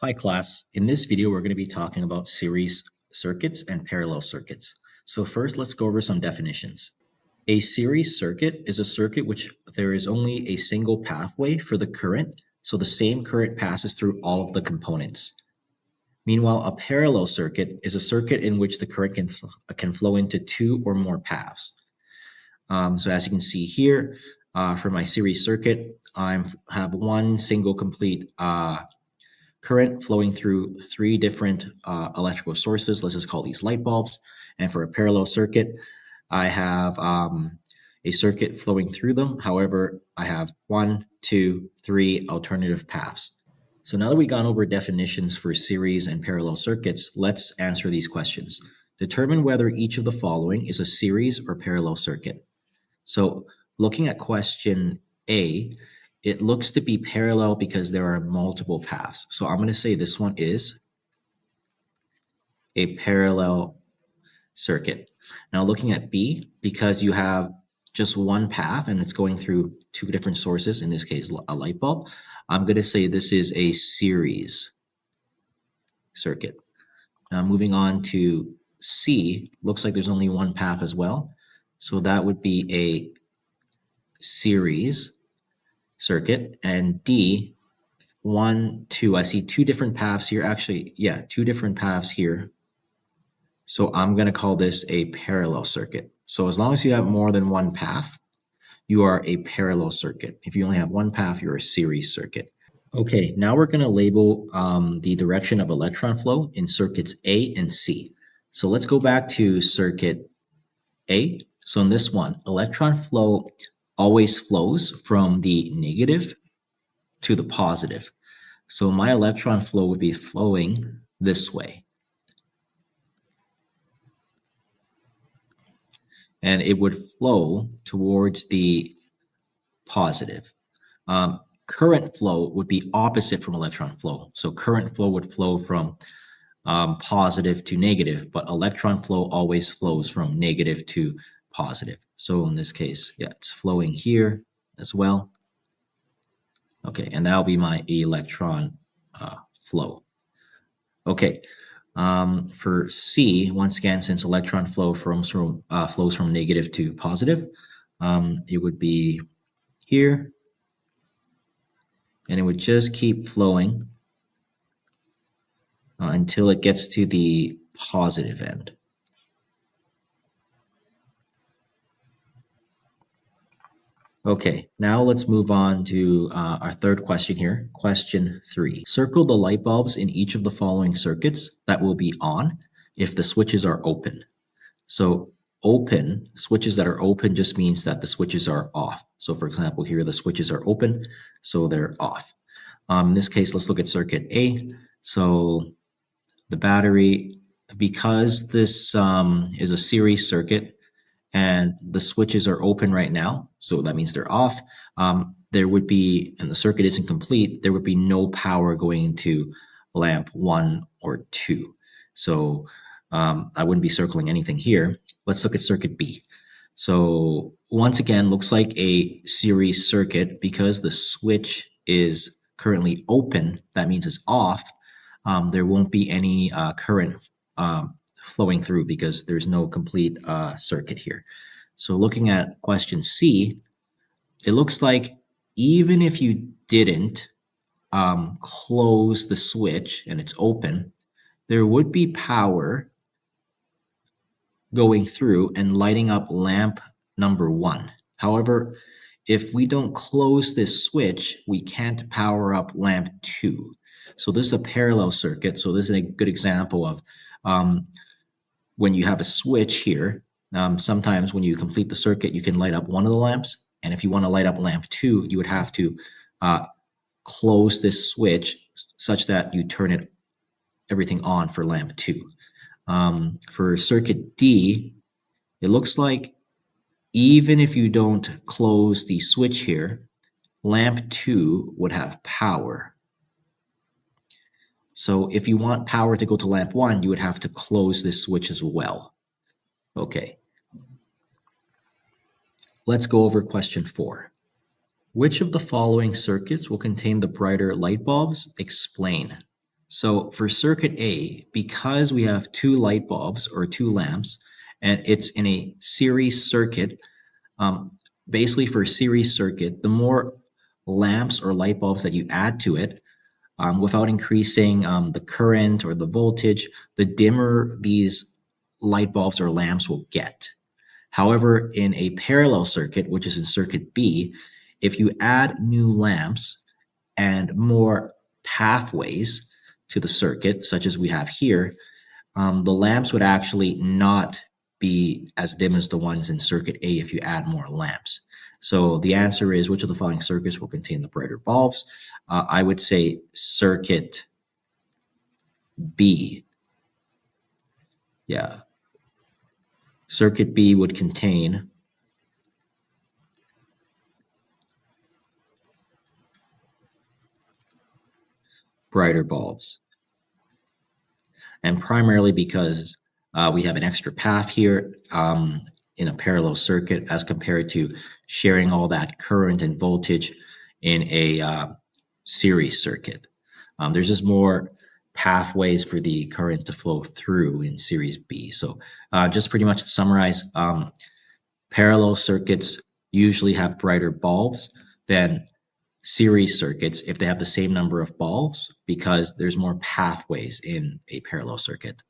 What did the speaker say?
Hi class, in this video we're going to be talking about series circuits and parallel circuits. So first let's go over some definitions. A series circuit is a circuit which there is only a single pathway for the current, so the same current passes through all of the components. Meanwhile, a parallel circuit is a circuit in which the current can flow into two or more paths. So as you can see here, for my series circuit, I have one single complete current flowing through three different electrical sources. Let's just call these light bulbs. And for a parallel circuit, I have a circuit flowing through them. However, I have 1, 2, 3 alternative paths. So now that we've gone over definitions for series and parallel circuits, let's answer these questions. Determine whether each of the following is a series or parallel circuit. So looking at question A, it looks to be parallel because there are multiple paths. So I'm going to say this one is a parallel circuit. Now looking at B, because you have just one path and it's going through two different sources, in this case a light bulb, I'm going to say this is a series circuit. Now moving on to C, looks like there's only one path as well. So that would be a series circuit. And D, 1, 2, I see two different paths here. Actually, yeah, two different paths here. So I'm going to call this a parallel circuit. So as long as you have more than one path, you are a parallel circuit. If you only have one path, you're a series circuit. Okay, now we're going to label the direction of electron flow in circuits A and C. So let's go back to circuit A. So in this one, electron flow always flows from the negative to the positive. So my electron flow would be flowing this way. And it would flow towards the positive. Current flow would be opposite from electron flow. So current flow would flow from positive to negative, but electron flow always flows from negative to positive. So in this case, yeah, it's flowing here as well. Okay, and that'll be my electron flow. Okay, for C, once again, since electron flow flows from negative to positive, it would be here, and it would just keep flowing until it gets to the positive end. Okay, now let's move on to our third question here. Question 3. Circle the light bulbs in each of the following circuits that will be on if the switches are open. So open, switches that are open just means that the switches are off. So for example, here the switches are open, so they're off. In this case, let's look at circuit A. So the battery, because this is a series circuit, and the switches are open right now, so that means they're off, there would be, and the circuit isn't complete, there would be no power going into lamp 1 or 2. So I wouldn't be circling anything here. Let's look at circuit B. So once again, looks like a series circuit because the switch is currently open, that means it's off. There won't be any current flowing through because there's no complete circuit here. So looking at question C, it looks like even if you didn't close the switch and it's open, there would be power going through and lighting up lamp number 1. However, if we don't close this switch, we can't power up lamp 2. So this is a parallel circuit. So this is a good example of when you have a switch here, sometimes when you complete the circuit, you can light up one of the lamps. And if you want to light up lamp 2, you would have to close this switch such that you turn everything on for lamp 2. For circuit D, it looks like even if you don't close the switch here, lamp 2 would have power. So if you want power to go to lamp 1, you would have to close this switch as well. Okay. Let's go over question 4. Which of the following circuits will contain the brighter light bulbs? Explain. So for circuit A, because we have two light bulbs or two lamps, and it's in a series circuit, um, basically for a series circuit, the more lamps or light bulbs that you add to it, without increasing the current or the voltage, the dimmer these light bulbs or lamps will get. However, in a parallel circuit, which is in circuit B, if you add new lamps and more pathways to the circuit, such as we have here, the lamps would actually not be as dim as the ones in circuit A if you add more lamps. So the answer is, which of the following circuits will contain the brighter bulbs? I would say circuit B. Yeah. Circuit B would contain brighter bulbs. And primarily because we have an extra path here in a parallel circuit as compared to sharing all that current and voltage in a series circuit. There's just more pathways for the current to flow through in series B. So just pretty much to summarize, parallel circuits usually have brighter bulbs than series circuits if they have the same number of bulbs because there's more pathways in a parallel circuit.